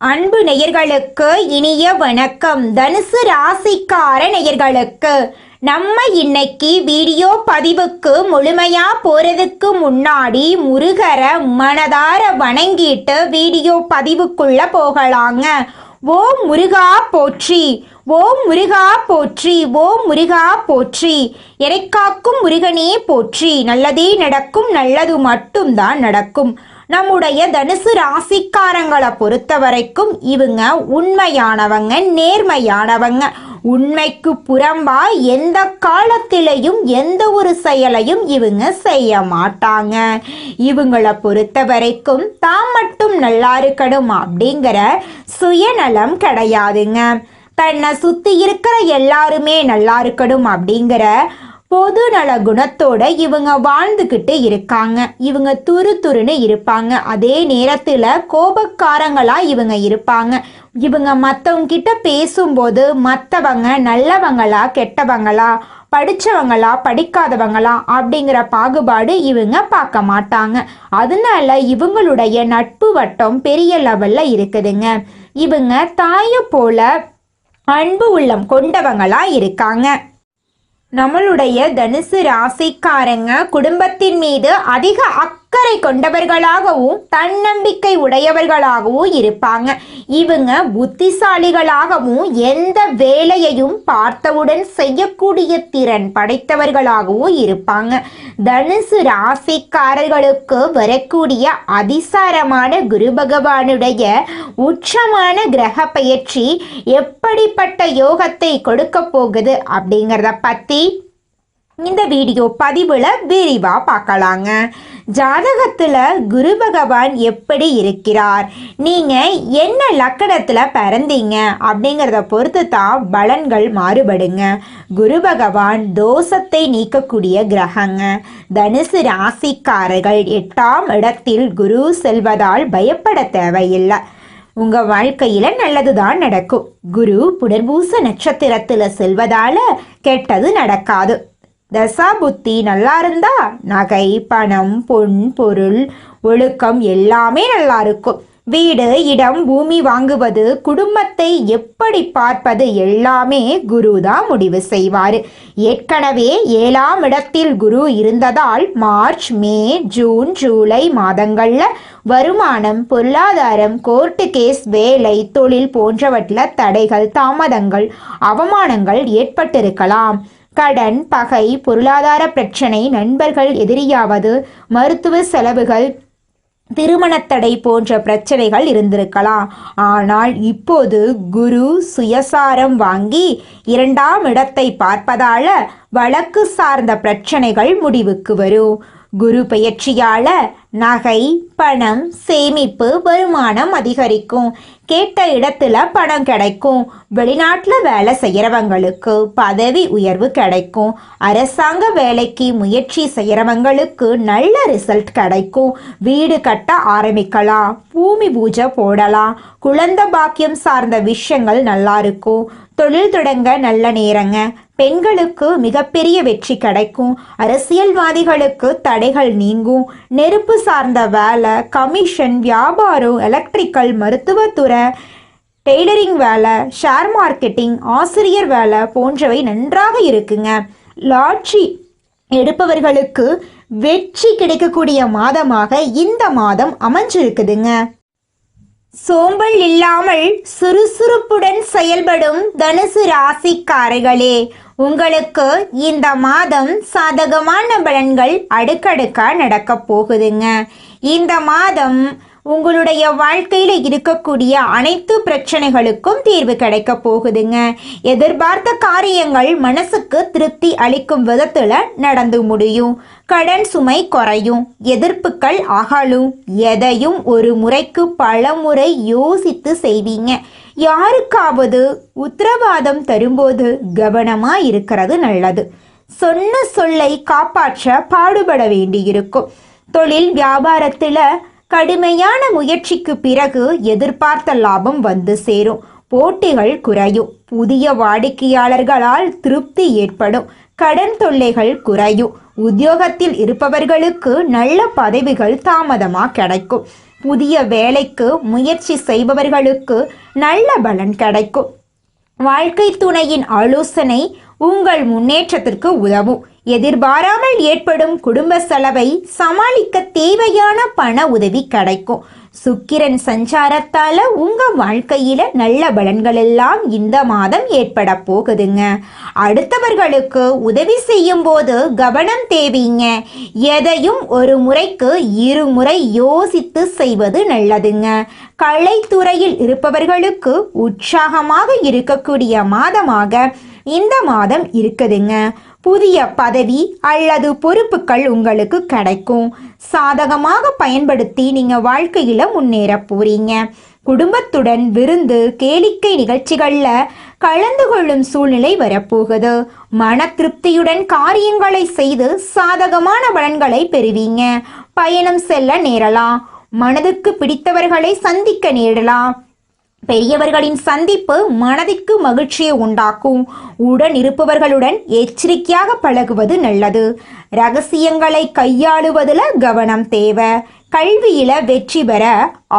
அன்பு நேயர்களுக்கு இனிய வணக்கம். தனுசு ராசிக்கார நேயர்களுக்கு நம்ம இன்னைக்கு வீடியோ பதிவுக்கு முழுமையா போறதுக்கு முன்னாடி முருகரை மனதார வணங்கிட்டு வீடியோ பதிவுக்குள்ள போகலாங்க. ஓம் முருகா போற்றி, ஓம் முருகா போற்றி, ஓம் முருகா போற்றி. எனைக்காக்கும் முருகனே போற்றி. நல்லதே நடக்கும், நல்லது மட்டும்தான் நடக்கும். நம்முடைய தனுசு ராசிக்காரங்களை பொறுத்த வரைக்கும் இவங்க உண்மையானவங்க, நேர்மையானவங்க. உண்மைக்கு புறம்பா எந்த காலத்திலையும் எந்த ஒரு செயலையும் இவங்க செய்ய மாட்டாங்க. இவங்களை பொறுத்த வரைக்கும் தான் மட்டும் நல்லா இருக்கணும் அப்படிங்கிற சுயநலம் கிடையாதுங்க. தன்னை சுத்தி இருக்கிற எல்லாருமே நல்லா இருக்கணும் அப்படிங்கிற பொது நல குணத்தோட இவங்க வாழ்ந்துக்கிட்டு இருக்காங்க. இவங்க துருன்னு இருப்பாங்க. அதே நேரத்தில் கோபக்காரங்களா இவங்க இருப்பாங்க. இவங்க மற்றவங்க கிட்ட பேசும்போது மற்றவங்க நல்லவங்களா கெட்டவங்களா, படித்தவங்களா படிக்காதவங்களா அப்படிங்கிற பாகுபாடு இவங்க பார்க்க மாட்டாங்க. அதனால இவங்களுடைய நட்பு வட்டம் பெரிய லெவல்ல இருக்குதுங்க. இவங்க தாயை போல அன்பு உள்ளம் கொண்டவங்களா இருக்காங்க. நம்மளுடைய தனுசு ராசிக்காரங்க குடும்பத்தின் மீது அதிக அக்கறை கொண்டவர்களாகவும் தன்னம்பிக்கை உடையவர்களாகவும் இருப்பாங்க. இவங்க புத்திசாலிகளாகவும் எந்த வேலையையும் பார்த்தவுடன் செய்யக்கூடிய திறன் படைத்தவர்களாகவும் இருப்பாங்க. தனுசு ராசிக்காரர்களுக்கு வரக்கூடிய அதிசாரமான குரு பகவானுடைய உச்சமான கிரக பயிற்சி எப்படிப்பட்ட யோகத்தை கொடுக்க போகுது அப்படிங்கிறத பத்தி இந்த வீடியோ பதிவுல விரிவா பார்க்கலாங்க. ஜாதகத்துல குரு பகவான் எப்படி இருக்கிறார், நீங்க என்ன லக்கணத்துல பிறந்தீங்க அப்படிங்கிறத பொறுத்து தான் பலன்கள் மாறுபடுங்க. குரு பகவான் தோஷத்தை நீக்கக்கூடிய கிரகங்க. தனுசு ராசிக்காரர்கள் 8ஆம் இடத்தில் குரு செல்வதால் பயப்பட தேவையில்லை. உங்க வாழ்க்கையில நல்லதுதான் நடக்கும். குரு புனர்பூச நட்சத்திரத்துல செல்வதால கெட்டது நடக்காது. தசா புத்தி நல்லா இருந்தா நகை, பணம், பொன், பொருள், ஒழுக்கம் எல்லாமே நல்லா இருக்கும். வீடு, இடம், பூமி வாங்குவது, குடும்பத்தை எப்படி பார்ப்பது எல்லாமே குரு தான் முடிவு செய்வார். ஏற்கனவே 7ஆம் இடத்தில் குரு இருந்ததால் மார்ச், மே, ஜூன், ஜூலை மாதங்கள்ல வருமானம், பொருளாதாரம், கோர்ட்டு கேஸ், வேலை, தொழில் போன்றவற்றில் தடைகள், தாமதங்கள், அவமானங்கள் ஏற்பட்டிருக்கலாம். கடன், பகை, பொருளாதார பிரச்சனை, நண்பர்கள் எதிரியாவது, மருத்துவ செலவுகள், திருமணத்தடை போன்ற பிரச்சனைகள் இருந்திருக்கலாம். ஆனால் இப்போது குரு சுயசாரம் வாங்கி 2ஆம் இடத்தை பார்ப்பதால வழக்கு சார்ந்த பிரச்சனைகள் முடிவுக்கு வரும். குரு பெயர்ச்சியால நகை, பணம், சேமிப்பு, வருமானம் அதிகரிக்கும். கேட்ட இடத்துல பணம் கிடைக்கும். வெளிநாட்டில் வேலை செய்கிறவங்களுக்கு பதவி உயர்வு கிடைக்கும். அரசாங்க வேலைக்கு முயற்சி செய்கிறவங்களுக்கு நல்ல ரிசல்ட் கிடைக்கும். வீடு கட்ட ஆரம்பிக்கலாம், பூமி பூஜை போடலாம். குழந்தை பாக்கியம் சார்ந்த விஷயங்கள் நல்லா இருக்கும். தொழில் தொடங்க நல்ல நேரங்க. பெண்களுக்கு மிகப்பெரிய வெற்றி கிடைக்கும். அரசியல்வாதிகளுக்கு தடைகள் நீங்கும். நெருப்பு சார்ந்த வேலை, கமிஷன், வியாபாரம், எலக்ட்ரிக்கல், மருத்துவத்துறை, டெய்லரிங் வேலை, ஷேர் மார்க்கெட்டிங், ஆசிரியர் வேலை போன்றவை நன்றாக இருக்குங்க. லாட்ரி எடுப்பவர்களுக்கு வெற்றி கிடைக்கக்கூடிய மாதமாக இந்த மாதம் அமைஞ்சிருக்குதுங்க. சோம்பல் இல்லாமல் சுறுசுறுப்புடன் செயல்படும் தனுசு ராசிக்காரர்களே, உங்களுக்கு இந்த மாதம் சாதகமான பலன்கள் அடுக்கடுக்கா நடக்க போகுதுங்க. இந்த மாதம் உங்களுடைய வாழ்க்கையில் இருக்கக்கூடிய அனைத்து பிரச்சனைகளுக்கும் தீர்வு கிடைக்க போகுதுங்க. எதிர்பார்த்த காரியங்கள் மனசுக்கு திருப்தி அளிக்கும் விதத்தில் நடந்து முடியும். கடன் சுமை குறையும். எதிர்ப்புகள் அகலும். எதையும் ஒரு முறைக்கு பல முறை யோசித்து செய்வீங்க. யாருக்காவது உத்தரவாதம் தரும்போது கவனமா இருக்கிறது நல்லது. சொன்ன சொல்லை காப்பாற்ற பாடுபட வேண்டியிருக்கும். தொழில் வியாபாரத்தில் கடுமையான முயற்சிக்கு பிறகு எதிர்பார்த்த லாபம் வந்து சேரும். போட்டிகள் குறையும். புதிய வாடிக்கையாளர்களால் திருப்தி ஏற்படும். கடன் தொல்லைகள் குறையும். உத்தியோகத்தில் இருப்பவர்களுக்கு நல்ல பதவிகள் தாமதமாக கிடைக்கும். புதிய வேலைக்கு முயற்சி செய்பவர்களுக்கு நல்ல பலன் கிடைக்கும். வாழ்க்கை துணையின் ஆலோசனை உங்கள் முன்னேற்றத்திற்கு உதவும். எதிர்பாராமல் ஏற்படும் குடும்ப செலவை சமாளிக்க தேவையான பண உதவி கிடைக்கும். சுக்கிரன் சஞ்சாரத்தால உங்க வாழ்க்கையில நல்ல பலன்கள் எல்லாம் இந்த மாதம் ஏற்பட போகுதுங்க. அடுத்தவர்களுக்கு உதவி செய்யும் போது கவனம் தேவைங்க. எதையும் ஒரு முறைக்கு இருமுறை யோசித்து செய்வது நல்லதுங்க. கலைத்துறையில் இருப்பவர்களுக்கு உற்சாகமாக இருக்கக்கூடிய மாதமாக இந்த மாதம் இருக்குதுங்க. புதிய பதவி அல்லது பொறுப்புகள் உங்களுக்கு கிடைக்கும். சாதகமாக பயன்படுத்தி நீங்க வாழ்க்கையில முன்னேற போறீங்க. குடும்பத்துடன் விருந்து கேளிக்கை நிகழ்ச்சிகள்ல கலந்து கொள்ளும் சூழ்நிலை வரப்போகுது. மன திருப்தியுடன் காரியங்களை செய்து சாதகமான பலன்களை பெறுவீங்க. பயணம் செல்ல நேரலாம். மனதுக்கு பிடித்தவர்களை சந்திக்க நேரலாம். பெரியவர்களின் சந்திப்பு மனதிற்கு மகிழ்ச்சியை உண்டாக்கும். உடன் இருப்பவர்களுடன் எச்சரிக்கையாக பழகுவது நல்லது. ரகசியங்களை கையாளுவதில் கவனம் தேவை. கல்வியில வெற்றி பெற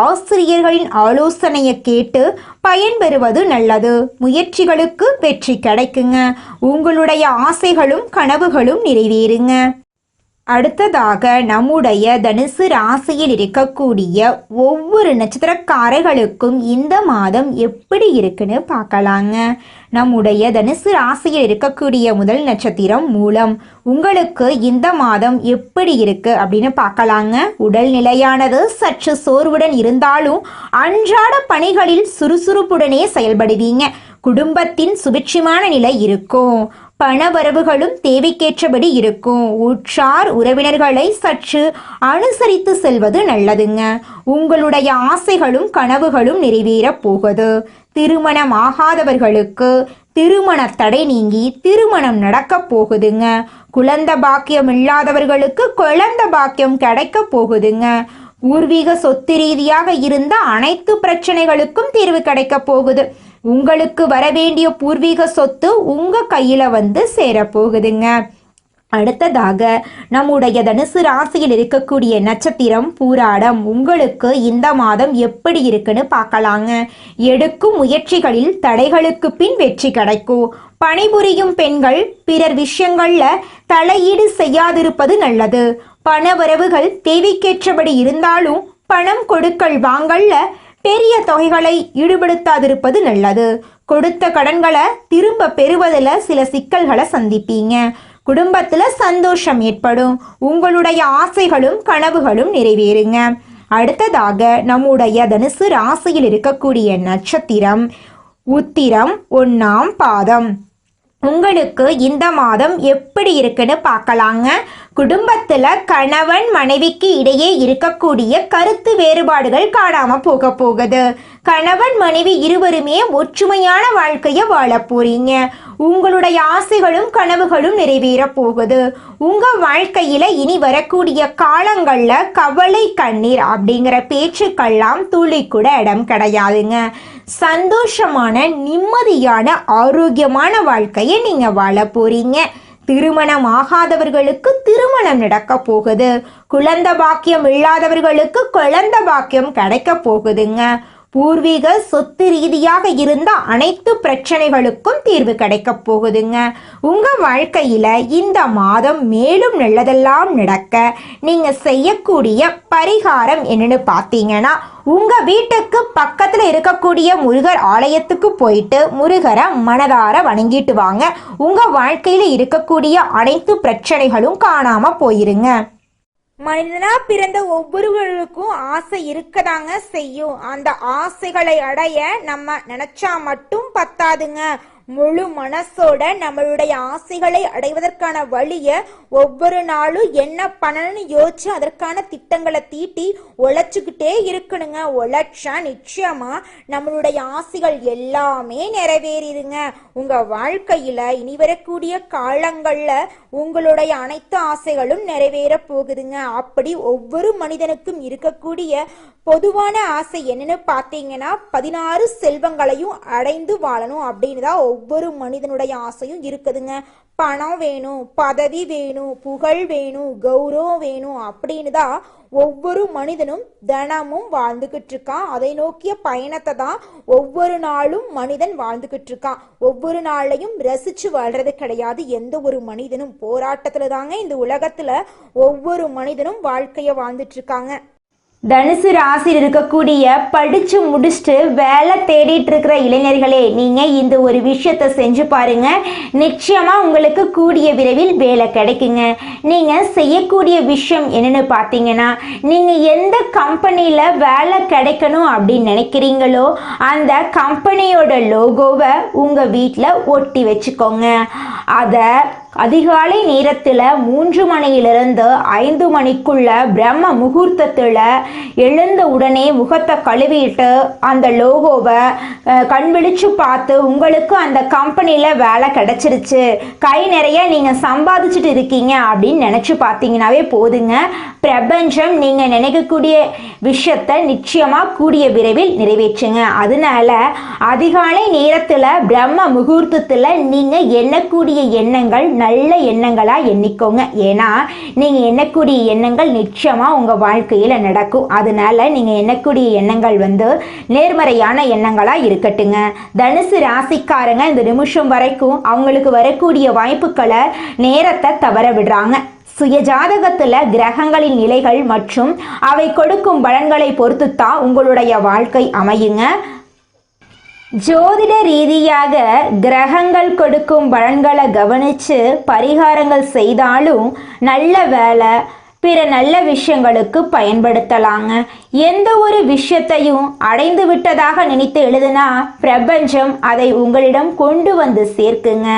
ஆசிரியர்களின் ஆலோசனையை கேட்டு பயன்பெறுவது நல்லது. முயற்சிகளுக்கு வெற்றி கிடைக்குங்க. உங்களுடைய ஆசைகளும் கனவுகளும் நிறைவேறுங்க. அடுத்ததாக நம்முடைய தனுசு ராசியில் இருக்கக்கூடிய ஒவ்வொரு நட்சத்திரக்காரர்களுக்கும் இந்த மாதம் எப்படி இருக்குன்னு பார்க்கலாங்க. நம்முடைய தனுசு ராசியில் இருக்கக்கூடிய முதல் நட்சத்திரம் மூலம். உங்களுக்கு இந்த மாதம் எப்படி இருக்கு அப்படின்னு பார்க்கலாங்க. உடல்நிலையானது சற்று சோர்வுடன் இருந்தாலும் அன்றாட பணிகளில் சுறுசுறுப்புடனே செயல்படுவீங்க. குடும்பத்தின் சுபிட்சமான நிலை இருக்கும். பணவரவுகளும் தேவைக்கேற்றபடி இருக்கும். உற்றார் உறவினர்களை சற்று அனுசரித்து செல்வது நல்லதுங்க. உங்களுடைய ஆசைகளும் கனவுகளும் நிறைவேற போகுது. திருமணம் ஆகாதவர்களுக்கு திருமண தடை நீங்கி திருமணம் நடக்க போகுதுங்க. குழந்தை பாக்கியம் இல்லாதவர்களுக்கு குழந்தை பாக்கியம் கிடைக்க போகுதுங்க. பூர்வீக சொத்து ரீதியாக இருந்த அனைத்து பிரச்சனைகளுக்கும் தீர்வு கிடைக்க போகுது. உங்களுக்கு வரவேண்டிய பூர்வீக சொத்து உங்க கையில வந்து சேரப்போகுதுங்க. அடுத்ததாக நம்முடைய தனுசு ராசியில் இருக்கக்கூடிய நட்சத்திரம் பூராடம். உங்களுக்கு இந்த மாதம் எப்படி இருக்குன்னு பார்க்கலாங்க. எடுக்கும் முயற்சிகளில் தடைகளுக்கு பின் வெற்றி கிடைக்கும். பணிபுரியும் பெண்கள் பிறர் விஷயங்கள்ல தலையீடு செய்யாதிருப்பது நல்லது. பண வரவுகள் தேவைக்கேற்றபடி இருந்தாலும் பணம் கொடுக்கல் வாங்கல்ல பெரிய தொகைகளை ஈடுபடுத்தாதிருப்பது நல்லது. கொடுத்த கடன்களை திரும்ப பெறுவதில் சில சிக்கல்களை சந்திப்பீங்க. குடும்பத்துல சந்தோஷம் ஏற்படும். உங்களுடைய ஆசைகளும் கனவுகளும் நிறைவேறுங்க. அடுத்ததாக நம்முடைய தனுசு ராசியில் இருக்கக்கூடிய நட்சத்திரம் உத்திரம் 1ஆம் பாதம். உங்களுக்கு இந்த மாதம் எப்படி இருக்குன்னு பார்க்கலாங்க. குடும்பத்துல கணவன் மனைவிக்கு இடையே இருக்கக்கூடிய கருத்து வேறுபாடுகள் காணாம போகுது. கணவன் மனைவி இருவருமே ஒற்றுமையான வாழ்க்கைய வாழ போறீங்க. உங்களுடைய ஆசைகளும் கனவுகளும் நிறைவேற போகுது. உங்க வாழ்க்கையில இனி வரக்கூடிய காலங்கள்ல கவலை கண்ணீர் அப்படிங்கிற பேச்சுக்கெல்லாம் துளி கூட இடம் கிடையாதுங்க. சந்தோஷமான நிம்மதியான ஆரோக்கியமான வாழ்க்கையை நீங்க வாழ போறீங்க. திருமணம் ஆகாதவர்களுக்கு திருமணம் நடக்க போகுது. குழந்தை பாக்கியம் இல்லாதவர்களுக்கு குழந்தை பாக்கியம் கிடைக்க போகுதுங்க. பூர்வீக சொத்து ரீதியாக இருந்த அனைத்து பிரச்சனைகளுக்கும் தீர்வு கிடைக்க போகுதுங்க. உங்க வாழ்க்கையில இந்த மாதம் மேலும் நல்லதெல்லாம் நடக்க நீங்க செய்யக்கூடிய பரிகாரம் என்னன்னு பார்த்தீங்கன்னா, உங்க வீட்டுக்கு பக்கத்துல இருக்கக்கூடிய முருகர் ஆலயத்துக்கு போயிட்டு முருகரை மனதார வணங்கிட்டு வாங்க. உங்க வாழ்க்கையில இருக்கக்கூடிய அனைத்து பிரச்சனைகளும் காணாம போயிருங்க. மனிதனா பிறந்த ஒவ்வொருவருக்கும் ஆசை இருக்கதாங்க செய்யும். அந்த ஆசைகளை அடைய நம்ம நினைச்சா மட்டும் பத்தாதுங்க. முழு மனசோட நம்மளுடைய ஆசைகளை அடைவதற்கான வழிய ஒவ்வொரு நாளும் என்ன பண்ணணும்னு யோசிச்சு அதற்கான திட்டங்களை தீட்டி உழைச்சுக்கிட்டே இருக்கணுங்க. உழைச்சா நிச்சயமா நம்மளுடைய ஆசைகள் எல்லாமே நிறைவேறிடுங்க. உங்க வாழ்க்கையில இனி வரக்கூடிய காலங்கள்ல உங்களுடைய அனைத்து ஆசைகளும் நிறைவேற போகுதுங்க. அப்படி ஒவ்வொரு மனிதனுக்கும் இருக்கக்கூடிய பொதுவான ஆசை என்னன்னு பார்த்தீங்கன்னா 16 செல்வங்களையும் அடைந்து வாழணும் அப்படின்னு தான் ஒவ்வொரு மனிதனுடைய ஆசையும் இருக்குதுங்க. பணம் வேணும், பதவி வேணும், புகழ் வேணும், கௌரவம் வேணும் அப்படின்னு தான் ஒவ்வொரு மனிதனும் தினமும் வாழ்ந்துகிட்டு இருக்கான். அதை நோக்கிய பயணத்தை தான் ஒவ்வொரு நாளும் மனிதன் வாழ்ந்துகிட்டு இருக்கான். ஒவ்வொரு நாளையும் ரசிச்சு வாழ்றது கிடையாது. எந்த ஒரு மனிதனும் போராட்டத்துல தாங்க இந்த உலகத்துல ஒவ்வொரு மனிதனும் வாழ்க்கைய வாழ்ந்துட்டு இருக்காங்க. தனுசு ராசியில் இருக்கக்கூடிய படிச்சு முடிச்சுட்டு வேலை தேடிட்டு இருக்கிற இளைஞர்களே, நீங்க இந்த ஒரு விஷயத்த செஞ்சு பாருங்க. நிச்சயமா உங்களுக்கு கூடிய விரைவில் வேலை கிடைக்குங்க. நீங்க செய்யக்கூடிய விஷயம் என்னன்னு பார்த்தீங்கன்னா, நீங்க எந்த கம்பெனியில வேலை கிடைக்கணும் அப்படின்னு நினைக்கிறீங்களோ அந்த கம்பெனியோட லோகோவை உங்க வீட்டில் ஒட்டி வச்சுக்கோங்க. அதை அதிகாலை நேரத்தில் 3 மணியிலிருந்து 5 மணிக்குள்ள பிரம்ம முகூர்த்தத்தில் எழுந்த உடனே முகத்தை கழுவிட்டு அந்த லோகோவை கண் விழிச்சு பார்த்து உங்களுக்கு அந்த கம்பெனியில் வேலை கிடைச்சிருச்சு, கை நிறைய நீங்கள் சம்பாதிச்சுட்டு இருக்கீங்க அப்படின்னு நினச்சி பார்த்தீங்கன்னாவே போதுங்க. பிரபஞ்சம் நீங்கள் நினைக்கக்கூடிய விஷயத்தை நிச்சயமாக கூடிய விரைவில் நிறைவேற்றுங்க. அதனால அதிகாலை நேரத்தில் பிரம்ம முகூர்த்தத்தில் நீங்கள் எண்ணக்கூடிய எண்ணங்கள் நல்ல எண்ணங்களாக எண்ணிக்கோங்க. ஏன்னா நீங்கள் எண்ணக்கூடிய எண்ணங்கள் நிச்சயமாக உங்கள் வாழ்க்கையில் நடக்கும். அதனால நீங்கள் எண்ணக்கூடிய எண்ணங்கள் நேர்மறையான எண்ணங்களாக இருக்கட்டுங்க. தனுசு ராசிக்காரங்க இந்த நிமிஷம் வரைக்கும் அவங்களுக்கு வரக்கூடிய வாய்ப்புகளை நேரத்தை தவற விடுறாங்க. சுய ஜாதகத்துல கிரகங்களின் நிலைகள் மற்றும் அவை கொடுக்கும் பலன்களை பொறுத்து தான் உங்களுடைய வாழ்க்கை அமையுங்க. ஜோதிட ரீதியாக கிரகங்கள் கொடுக்கும் பலன்களை கவனித்து பரிகாரங்கள் செய்தாலும் நல்ல வேலை பிற நல்ல விஷயங்களுக்கு பயன்படுத்தலாங்க. எந்த ஒரு விஷயத்தையும் அடைந்து விட்டதாக நினைத்து எழுதுனா பிரபஞ்சம் அதை உங்களிடம் கொண்டு வந்து சேர்க்குங்க.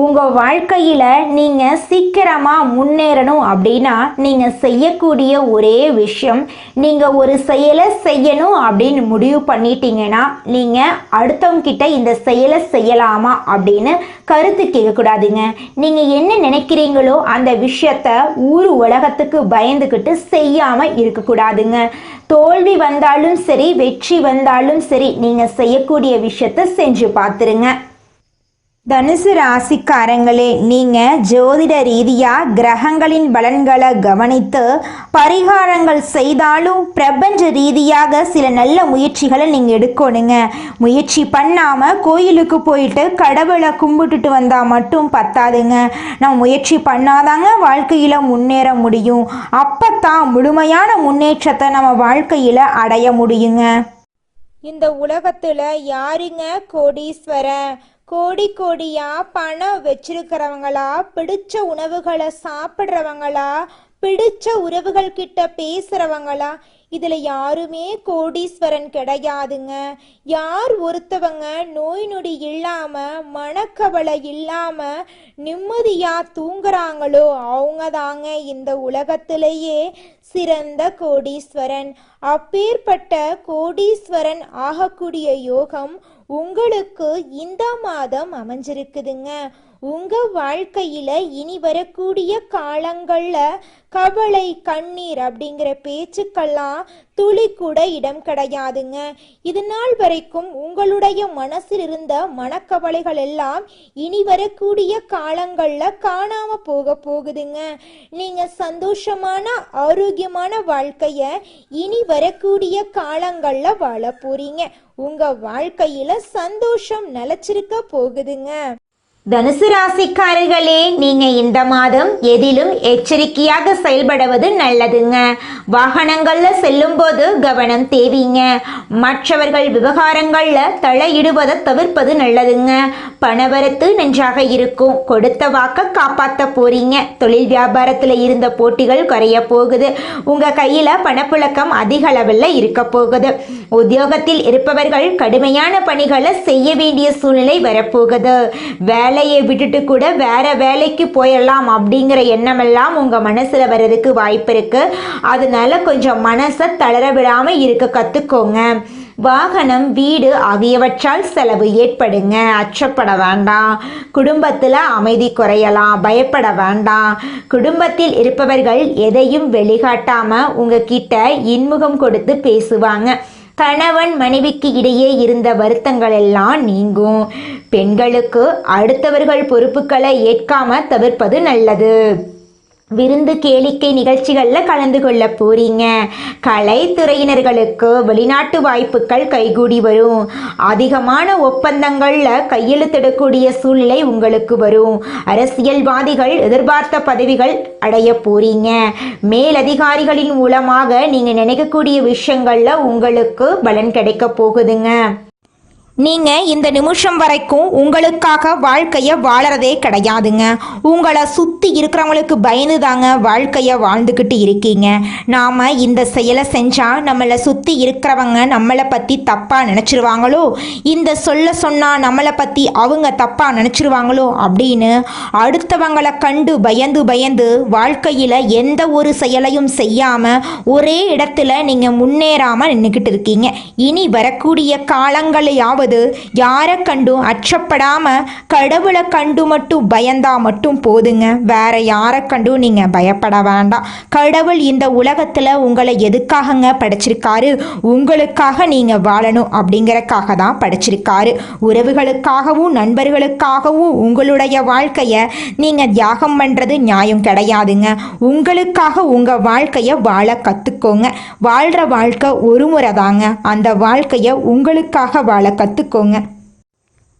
உங்கள் வாழ்க்கையில் நீங்கள் சீக்கிரமாக முன்னேறணும் அப்படின்னா நீங்கள் செய்யக்கூடிய ஒரே விஷயம், நீங்கள் ஒரு செயலை செய்யணும் அப்படின்னு முடிவு பண்ணிட்டீங்கன்னா நீங்கள் அடுத்தவங்கிட்ட இந்த செயலை செய்யலாமா அப்படின்னு கருத்து கேட்கக்கூடாதுங்க. நீங்கள் என்ன நினைக்கிறீங்களோ அந்த விஷயத்த ஊர் உலகத்துக்கு பயந்துக்கிட்டு செய்யாமல் இருக்கக்கூடாதுங்க. தோல்வி வந்தாலும் சரி, வெற்றி வந்தாலும் சரி, நீங்கள் செய்யக்கூடிய விஷயத்த செஞ்சு பார்த்துருங்க. தனுசு ராசிக்காரங்களே, நீங்கள் ஜோதிட ரீதியாக கிரகங்களின் பலன்களை கவனித்து பரிகாரங்கள் செய்தாலும் பிரபஞ்ச ரீதியாக சில நல்ல முயற்சிகளை நீங்கள் எடுக்கணுங்க. முயற்சி பண்ணாமல் கோயிலுக்கு போயிட்டு கடவுளை கும்பிட்டுட்டு வந்தால் மட்டும் பத்தாதுங்க. நம்ம முயற்சி பண்ணாதாங்க வாழ்க்கையில் முன்னேற முடியும். அப்போ தான் முழுமையான முன்னேற்றத்தை நம்ம வாழ்க்கையில் அடைய முடியுங்க. இந்த உலகத்துல யாருங்க கோடீஸ்வரன்? கோடி கோடியா பணம் வச்சிருக்கிறவங்களா, பிடிச்ச உணவுகளை சாப்பிட்றவங்களா, பிடிச்ச உறவுகள் கிட்ட பேசுறவங்களா? இதுல யாருமே கோடீஸ்வரன் கிடையாதுங்க. யார் ஒருத்தவங்க நோய் நொடி இல்லாம மனக்கவலை இல்லாம நிம்மதியா தூங்குறாங்களோ அவங்க தாங்க இந்த உலகத்திலேயே சிறந்த கோடீஸ்வரன். அப்பேற்பட்ட கோடீஸ்வரன் ஆகக்கூடிய யோகம் உங்களுக்கு இந்த மாதம் அமைஞ்சிருக்குதுங்க. உங்க வாழ்க்கையில இனி வரக்கூடிய காலங்கள்ல கவலை கண்ணீர் அப்படிங்கிற பேச்சுக்கெல்லாம் துளி கூட இடம் கிடையாதுங்க. இது நாள் வரைக்கும் உங்களுடைய மனசில் இருந்த மனக்கவலைகள் எல்லாம் இனி வரக்கூடிய காலங்கள்ல காணாம போகுதுங்க. நீங்க சந்தோஷமான ஆரோக்கியமான வாழ்க்கைய இனி வரக்கூடிய காலங்கள்ல வாழ போறீங்க. உங்க வாழ்க்கையில சந்தோஷம் நிலைச்சிருக்க போகுதுங்க. தனுசு ராசிக்காரர்களே, நீங்க இந்த மாதம் எதிலும் எச்சரிக்கையாக செயல்படுவது நல்லதுங்க. வாகனங்கள்ல செல்லும் போது கவனம் தேவைங்க. மற்றவர்கள் விவகாரங்கள்ல தலையிடுவதை தவிர்ப்பது நல்லதுங்க. பணவரத்து நன்றாக இருக்கும். கொடுத்த வாக்க காப்பாற்ற போறீங்க. தொழில் வியாபாரத்துல இருந்த போட்டிகள் குறைய போகுது. உங்க கையில பணப்புழக்கம் அதிக அளவில் இருக்க போகுது. உத்தியோகத்தில் இருப்பவர்கள் கடுமையான பணிகளை செய்ய வேண்டிய சூழ்நிலை வரப்போகுது. வேலையை விட்டுட்டு கூட வேற வேலைக்கு போயிடலாம் அப்படிங்கிற எண்ணமெல்லாம் உங்க மனசுல வர்றதுக்கு வாய்ப்பு இருக்கு. அதனால கொஞ்சம் மனசை தளர விடாம இருக்க கத்துக்கோங்க. வாகனம், வீடு ஆகியவற்றால் செலவு ஏற்படுங்க. அச்சப்பட வேண்டாம். குடும்பத்தில் அமைதி குறையலாம். பயப்பட வேண்டாம். குடும்பத்தில் இருப்பவர்கள் எதையும் வெளிக்காட்டாம உங்ககிட்ட இன்முகம் கொடுத்து பேசுவாங்க. கணவன் மனைவிக்கு இடையே இருந்த வருத்தங்கள் எல்லாம் நீங்கும். பெண்களுக்கு அடுத்தவர்கள் பொறுப்புகளை ஏற்காம தவிர்ப்பது நல்லது. விருந்து கேளிக்கை நிகழ்ச்சிகளில் கலந்து கொள்ள போறீங்க. கலைத்துறையினர்களுக்கு வெளிநாட்டு வாய்ப்புகள் கைகூடி வரும். அதிகமான ஒப்பந்தங்களில் கையெழுத்திடக்கூடிய சூழ்நிலை உங்களுக்கு வரும். அரசியல்வாதிகள் எதிர்பார்த்த பதவிகள் அடைய போறீங்க. மேலதிகாரிகளின் மூலமாக நீங்கள் நினைக்கக்கூடிய விஷயங்களில் உங்களுக்கு பலன் கிடைக்க போகுதுங்க. நீங்கள் இந்த நிமிஷம் வரைக்கும் உங்களுக்காக வாழ்க்கையை வாழறதே கிடையாதுங்க. உங்களை சுற்றி இருக்கிறவங்களுக்கு பயந்து தாங்க வாழ்க்கையை வாழ்ந்துக்கிட்டு இருக்கீங்க. நாம் இந்த செயலை செஞ்சால் நம்மளை சுற்றி இருக்கிறவங்க நம்மளை பற்றி தப்பாக நினச்சிருவாங்களோ, இந்த சொன்னால் நம்மளை பற்றி அவங்க தப்பாக நினச்சிருவாங்களோ அப்படின்னு அடுத்தவங்களை கண்டு பயந்து வாழ்க்கையில் எந்த ஒரு செயலையும் செய்யாமல் ஒரே இடத்துல நீங்கள் முன்னேறாமல் நின்றுக்கிட்டு இருக்கீங்க. இனி வரக்கூடிய காலங்களையாவது யாரை கண்டும் அச்சப்படாம கடவுளை கண்டு மட்டும் பயந்தா மட்டும் போதுங்க. வேற யாரை கண்டும் நீங்க பயப்பட வேண்டாம். கடவுள் இந்த உலகத்துல உங்களை எதுக்காகங்க படைச்சிருக்காரு? உங்களுக்காக நீங்க வாழணும் அப்படிங்கறக்காக தான் படைச்சிருக்காரு. உறவுகளுக்காகவும் நண்பர்களுக்காகவும் உங்களுடைய வாழ்க்கைய நீங்க தியாகம் பண்றது நியாயம் கிடையாதுங்க. உங்களுக்காக உங்க வாழ்க்கைய வாழ கத்துக்கோங்க. வாழ்ற வாழ்க்கை ஒரு முறை தாங்க. அந்த வாழ்க்கைய உங்களுக்காக வாழ கத்துக்கோங்க.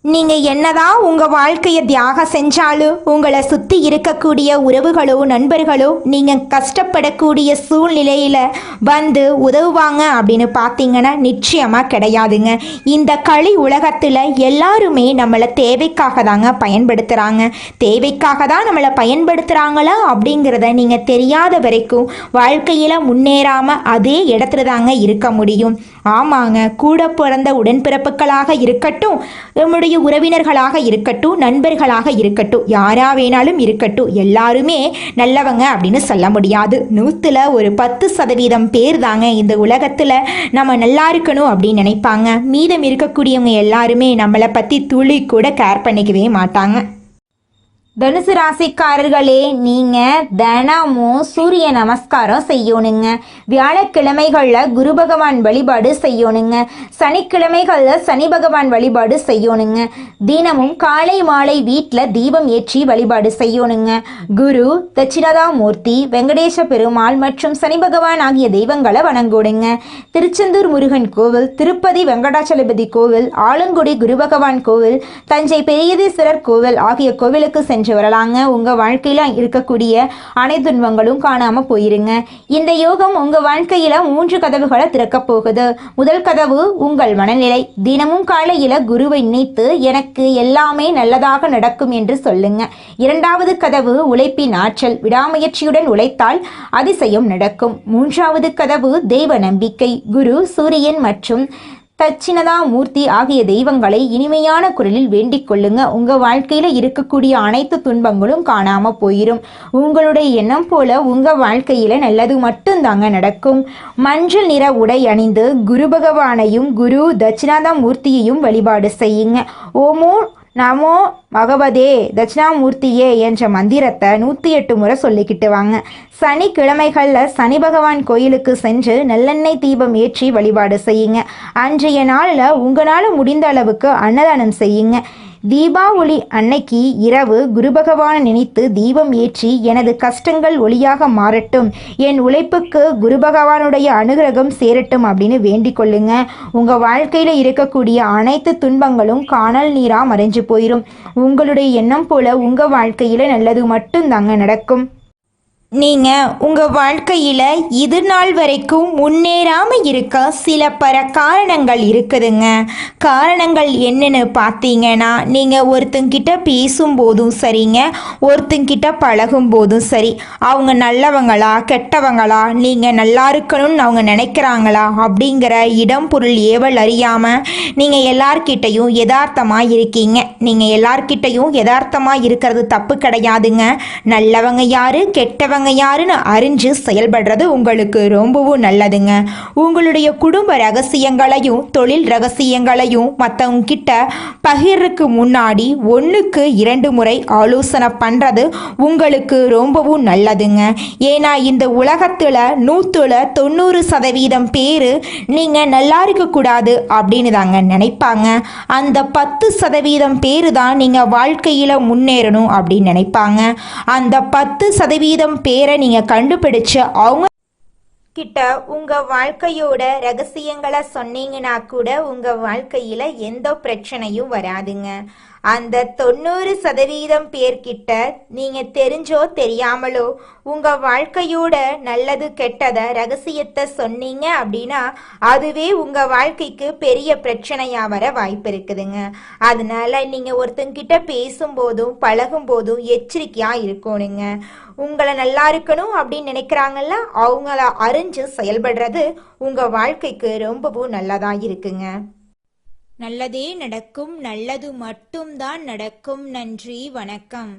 நீங்கள் என்னதான் உங்கள் வாழ்க்கையை தியாகம் செஞ்சாலும் உங்களை சுற்றி இருக்கக்கூடிய உறவுகளோ நண்பர்களோ நீங்கள் கஷ்டப்படக்கூடிய சூழ்நிலையில் வந்து உதவுவாங்க அப்படின்னு பார்த்தீங்கன்னா நிச்சயமாக கிடையாதுங்க. இந்த களி உலகத்தில் எல்லாருமே நம்மளை தேவைக்காக தாங்க பயன்படுத்துகிறாங்க. தேவைக்காக தான் நம்மளை பயன்படுத்துகிறாங்களா அப்படிங்கிறத நீங்கள் தெரியாத வரைக்கும் வாழ்க்கையில் முன்னேறாமல் அதே இடத்துல தாங்க இருக்க முடியும். ஆமாங்க, கூட பிறந்த உடன்பிறப்புகளாக இருக்கட்டும், நம்முடைய உறவினர்களாக இருக்கட்டும், நண்பர்களாக இருக்கட்டும், யாரா வேணாலும் இருக்கட்டும், எல்லாருமே நல்லவங்க அப்படின்னு சொல்ல முடியாது. 100ல் ஒரு 10% பேர் தாங்க இந்த உலகத்தில் நம்ம நல்லா இருக்கணும் அப்படின்னு நினைப்பாங்க. மீதம் இருக்கக்கூடியவங்க எல்லாருமே நம்மளை பற்றி துளி கூட கேர் பண்ணிக்கவே மாட்டாங்க. தனுசு ராசிக்காரர்களே, நீங்கள் தினமும் சூரிய நமஸ்காரம் செய்யணுங்க. வியாழக்கிழமைகளில் குரு பகவான் வழிபாடு செய்யணுங்க. சனிக்கிழமைகளில் சனி பகவான் வழிபாடு செய்யணுங்க. தினமும் காலை மாலை வீட்டில் தீபம் ஏற்றி வழிபாடு செய்யணுங்க. குரு, தட்சிணாமூர்த்தி, வெங்கடேச பெருமாள் மற்றும் சனி பகவான் ஆகிய தெய்வங்களை வணங்குடுங்க. திருச்செந்தூர் முருகன் கோவில், திருப்பதி வெங்கடாச்சலபதி கோவில், ஆலங்குடி குரு பகவான் கோவில், தஞ்சை பெரியதீஸ்வரர் கோவில் ஆகிய கோவிலுக்கு சென்று வரலாங்க. உங்க வாழ்க்கையில இருக்கக்கூடிய அனைத்து துன்பங்களும் காணாம போயிருங்க. இந்த யோகம் உங்க வாழ்க்கையில 3 கதவுகளை திறக்க போகுது. முதல் கதவு உங்கள் மனநிலை. தினமும் காலையில குருவை நினைத்து எனக்கு எல்லாமே நல்லதாக நடக்கும் என்று சொல்லுங்க. 2வது கதவு உழைப்பின் ஆற்றல். விடாமுயற்சியுடன் உழைத்தால் அதிசயம் நடக்கும். 3வது கதவு தெய்வ நம்பிக்கை. குரு, சூரியன் மற்றும் தட்சிணாமூர்த்தி ஆகிய தெய்வங்களை இனிமையான குரலில் வேண்டிக் கொள்ளுங்க. உங்க வாழ்க்கையில இருக்கக்கூடிய அனைத்து துன்பங்களும் காணாம போயிடும். உங்களுடைய எண்ணம் போல உங்க வாழ்க்கையில நல்லது மட்டும்தாங்க நடக்கும். மஞ்சள் நிற உடை அணிந்து குரு பகவானையும் குரு தட்சிணாமூர்த்தியையும் வழிபாடு செய்யுங்க. ஓமோ நமோ பகவதே தட்சிணாமூர்த்தியே என்ற மந்திரத்தை 108 முறை சொல்லிக்கிட்டு வாங்க. சனிக்கிழமைகளில் சனி பகவான் கோயிலுக்கு சென்று நல்லெண்ணெய் தீபம் ஏற்றி வழிபாடு செய்யுங்க. அன்றைய நாளில் உங்களால் முடிந்த அளவுக்கு அன்னதானம் செய்யுங்க. தீபாவளி அன்னைக்கு இரவு குரு பகவானை நினைத்து தீபம் ஏற்றி எனது கஷ்டங்கள் ஒளியாக மாறட்டும், என் உழைப்புக்கு குரு பகவானுடைய அனுகிரகம் சேரட்டும் அப்படின்னு வேண்டிக் கொள்ளுங்க. உங்கள் வாழ்க்கையில் இருக்கக்கூடிய அனைத்து துன்பங்களும் காணல் நீராக மறைஞ்சு போயிடும். உங்களுடைய எண்ணம் போல உங்கள் வாழ்க்கையில் நல்லது மட்டும்தாங்க நடக்கும். நீங்கள் உங்கள் வாழ்க்கையில் இது நாள் வரைக்கும் முன்னேறாமல் இருக்க சில காரணங்கள் இருக்குதுங்க. காரணங்கள் என்னென்னு பார்த்தீங்கன்னா, நீங்கள் ஒருத்தங்கிட்ட பேசும்போதும் சரிங்க, ஒருத்தங்கிட்ட பழகும் போதும் சரி, அவங்க நல்லவங்களா கெட்டவங்களா, நீங்கள் நல்லா இருக்கணும்னு அவங்க நினைக்கிறாங்களா அப்படிங்கிற இடம் பொருள் ஏவல் அறியாமல் நீங்கள் எல்லார்கிட்டையும் யதார்த்தமாக இருக்கீங்க. நீங்கள் எல்லார்கிட்டையும் யதார்த்தமாக இருக்கிறது தப்பு கிடையாதுங்க. நல்லவங்க யாரு கெட்டவங்க நாங்கள் யாருன்னு அறிஞ்சு செயல்படுறது உங்களுக்கு ரொம்பவும் நல்லதுங்க. உங்களுடைய குடும்ப ரகசியங்களையும் தொழில் ரகசியங்களையும் மற்றவங்க கிட்ட பகிர்றதுக்கு முன்னாடி 1க்கு 2 முறை ஆலோசனை பண்ணுறது உங்களுக்கு ரொம்பவும் நல்லதுங்க. ஏன்னா இந்த உலகத்தில் 100% பேர் நீங்கள் நல்லா இருக்கக்கூடாது அப்படின்னு தாங்க நினைப்பாங்க. அந்த 10% பேர் தான் நீங்கள் வாழ்க்கையில் முன்னேறணும் அப்படின்னு நினைப்பாங்க. அந்த 10% பேரை நீங்கள் கண்டுபிடிச்சு அவங்க கிட்ட உங்க வாழ்க்கையோட ரகசியங்களை சொன்னீங்கன்னா கூட உங்க வாழ்க்கையில எந்த பிரச்சனையும் வராதுங்க. அந்த 90% பேர்கிட்ட நீங்க தெரிஞ்சோ தெரியாமலோ உங்க வாழ்க்கையோட நல்லது கெட்டத ரகசியத்தை சொன்னீங்க அப்படின்னா அதுவே உங்க வாழ்க்கைக்கு பெரிய பிரச்சனையா வர வாய்ப்பு இருக்குதுங்க. அதனால நீங்க ஒருத்தங்கிட்ட பேசும்போதும் பழகும் போதும் எச்சரிக்கையா இருக்கணுங்க. உங்களை நல்லா இருக்கணும் அப்படின்னு நினைக்கிறாங்கல்ல, அவங்கள அறிஞ்சு செயல்படுறது உங்க வாழ்க்கைக்கு ரொம்பவும் நல்லதா இருக்குங்க. நல்லதே நடக்கும், நல்லது மட்டும்தான் நடக்கும். நன்றி, வணக்கம்.